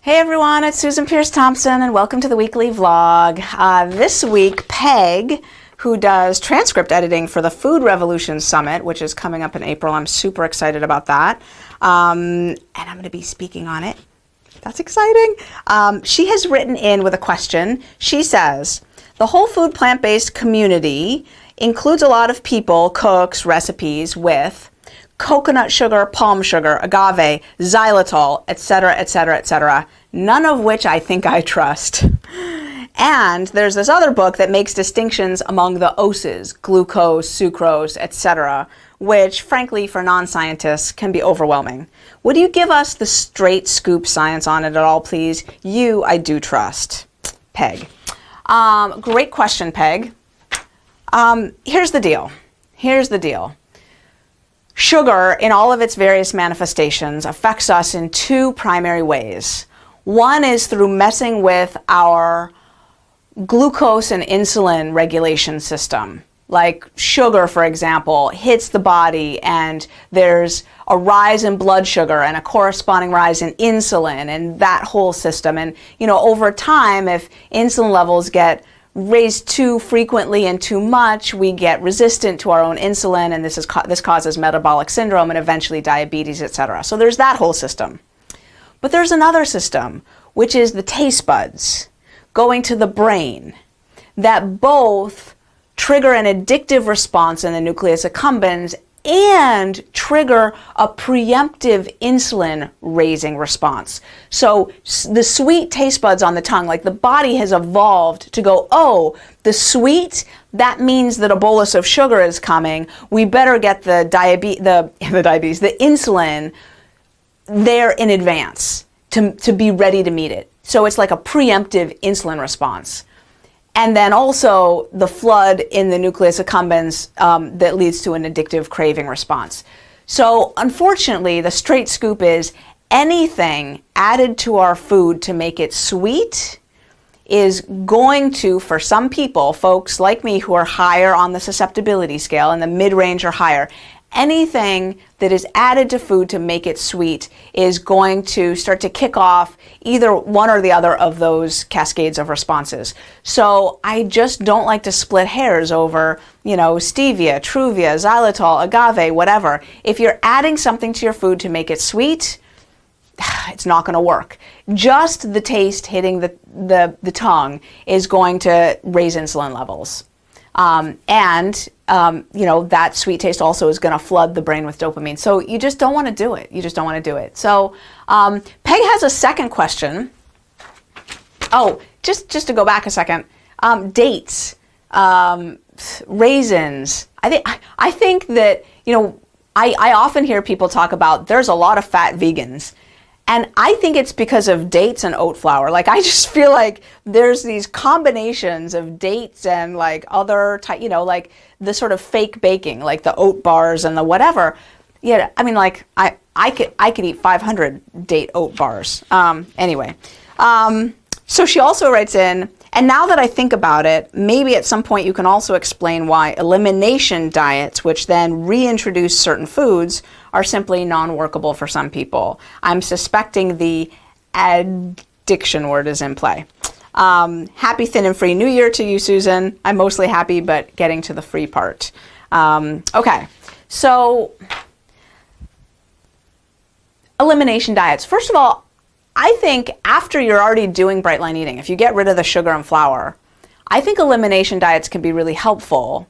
Hey everyone, it's Susan Pierce Thompson and welcome to the weekly vlog. This week, Peg, who does transcript editing for the Food Revolution Summit, which is coming up in April. I'm super excited about that. And I'm going to be speaking on it. That's exciting. She has written in with a question. She says, the whole food plant-based community includes a lot of people, cooks, recipes with coconut sugar, palm sugar, agave, xylitol, etc., etc., etc., none of which I think I trust. And there's this other book that makes distinctions among the OSes, glucose, sucrose, etc., which, frankly, for non-scientists can be overwhelming. Would you give us the straight scoop science on it at all, please? You, I do trust. Peg. Great question, Peg. Here's the deal. Sugar, in all of its various manifestations, affects us in two primary ways. One is through messing with our glucose and insulin regulation system. Like sugar, for example, hits the body and there's a rise in blood sugar and a corresponding rise in insulin and that whole system. And, over time, if insulin levels get raised too frequently and too much, we get resistant to our own insulin, and this causes metabolic syndrome and eventually diabetes, etc. So there's that whole system. But there's another system, which is the taste buds going to the brain that both trigger an addictive response in the nucleus accumbens and trigger a preemptive insulin raising response. So the sweet taste buds on the tongue, like the body has evolved to go, oh, the sweet, that means that a bolus of sugar is coming. We better get the insulin there in advance to be ready to meet it. So it's like a preemptive insulin response. And then also the flood in the nucleus accumbens that leads to an addictive craving response. So unfortunately, the straight scoop is anything added to our food to make it sweet is going to, for some people, folks like me who are higher on the susceptibility scale, in the mid-range or higher, anything that is added to food to make it sweet is going to start to kick off either one or the other of those cascades of responses. So I just don't like to split hairs over, stevia, truvia, xylitol, agave, whatever. If you're adding something to your food to make it sweet, it's not going to work. Just the taste hitting the tongue is going to raise insulin levels. That sweet taste also is going to flood the brain with dopamine. So you just don't want to do it. So Peg has a second question. Oh, just to go back a second. Dates, raisins. I think that, I often hear people talk about there's a lot of fat vegans. And I think it's because of dates and oat flour. Like, I just feel like there's these combinations of dates and like other type, like the sort of fake baking, like the oat bars and the whatever. Yeah, I mean, like I could eat 500 date oat bars. Anyway, so she also writes in, and now that I think about it, maybe at some point you can also explain why elimination diets, which then reintroduce certain foods, are simply non-workable for some people. I'm suspecting the addiction word is in play. Happy Thin and Free New Year to you, Susan. I'm mostly happy, but getting to the free part. Okay, so elimination diets. First of all, I think after you're already doing bright line eating, if you get rid of the sugar and flour, I think elimination diets can be really helpful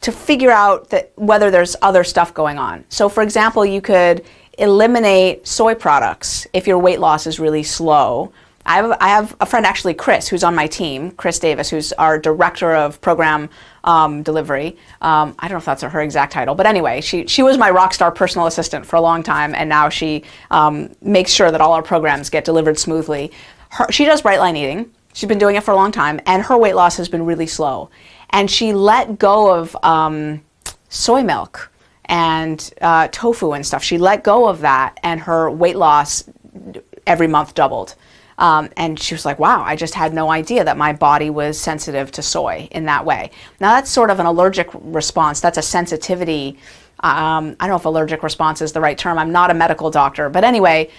to figure out whether there's other stuff going on. So for example, you could eliminate soy products if your weight loss is really slow. I have a friend, actually, Chris, who's on my team, Chris Davis, who's our director of program delivery. I don't know if that's her exact title, but anyway, she was my rock star personal assistant for a long time, and now she makes sure that all our programs get delivered smoothly. She does bright line eating. She's been doing it for a long time, and her weight loss has been really slow. And she let go of soy milk and tofu and stuff. She let go of that, and her weight loss every month doubled. And she was like, wow, I just had no idea that my body was sensitive to soy in that way. Now that's sort of an allergic response. That's a sensitivity. I don't know if allergic response is the right term. I'm not a medical doctor. But anyway,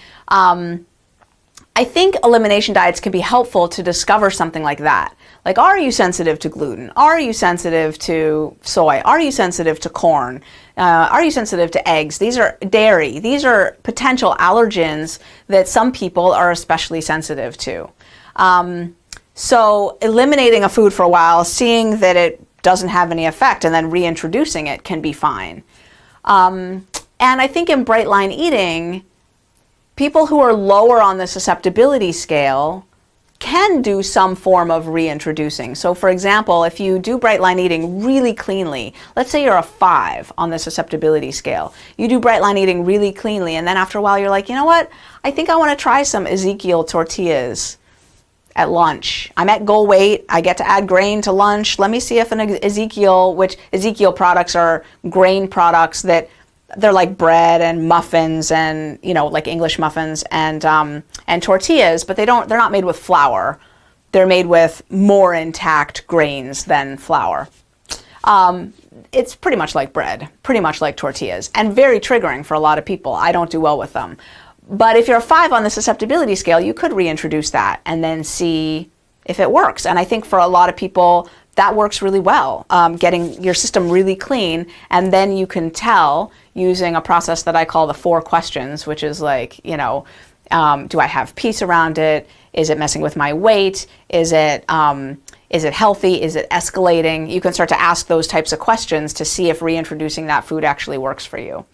I think elimination diets can be helpful to discover something like that. Like, are you sensitive to gluten? Are you sensitive to soy? Are you sensitive to corn? Are you sensitive to eggs? These are dairy. These are potential allergens that some people are especially sensitive to. So eliminating a food for a while, seeing that it doesn't have any effect, and then reintroducing it can be fine. And I think in bright line eating, people who are lower on the susceptibility scale can do some form of reintroducing. So for example, if you do bright line eating really cleanly, let's say you're a 5 on the susceptibility scale, you do bright line eating really cleanly, and then after a while you're like, you know what, I think I want to try some Ezekiel tortillas at lunch. I'm at goal weight, I get to add grain to lunch, let me see if an Ezekiel products are grain products that they're like bread and muffins and, you know, like English muffins and tortillas, but they're not made with flour. They're made with more intact grains than flour. It's pretty much like bread, pretty much like tortillas, and very triggering for a lot of people. I don't do well with them. But if you're a 5 on the susceptibility scale, you could reintroduce that and then see if it works. And I think for a lot of people, that works really well, getting your system really clean, and then you can tell using a process that I call the 4 questions, which is like, you know, do I have peace around it? Is it messing with my weight? Is it healthy? Is it escalating? You can start to ask those types of questions to see if reintroducing that food actually works for you.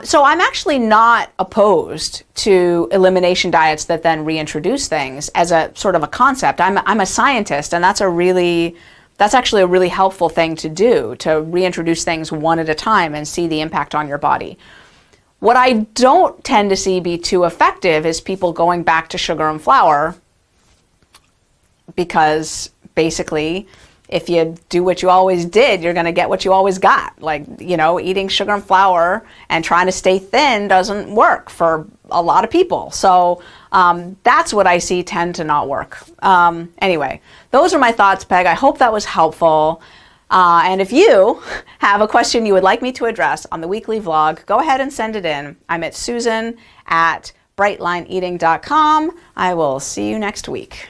So I'm actually not opposed to elimination diets that then reintroduce things as a sort of a concept. I'm a scientist, and that's actually a really helpful thing to do, to reintroduce things one at a time and see the impact on your body. What I don't tend to see be too effective is people going back to sugar and flour, because basically, if you do what you always did, you're going to get what you always got. Like, you know, eating sugar and flour and trying to stay thin doesn't work for a lot of people. So that's what I see tend to not work. Anyway, those are my thoughts, Peg. I hope that was helpful. And if you have a question you would like me to address on the weekly vlog, go ahead and send it in. I'm at Susan@brightlineeating.com. I will see you next week.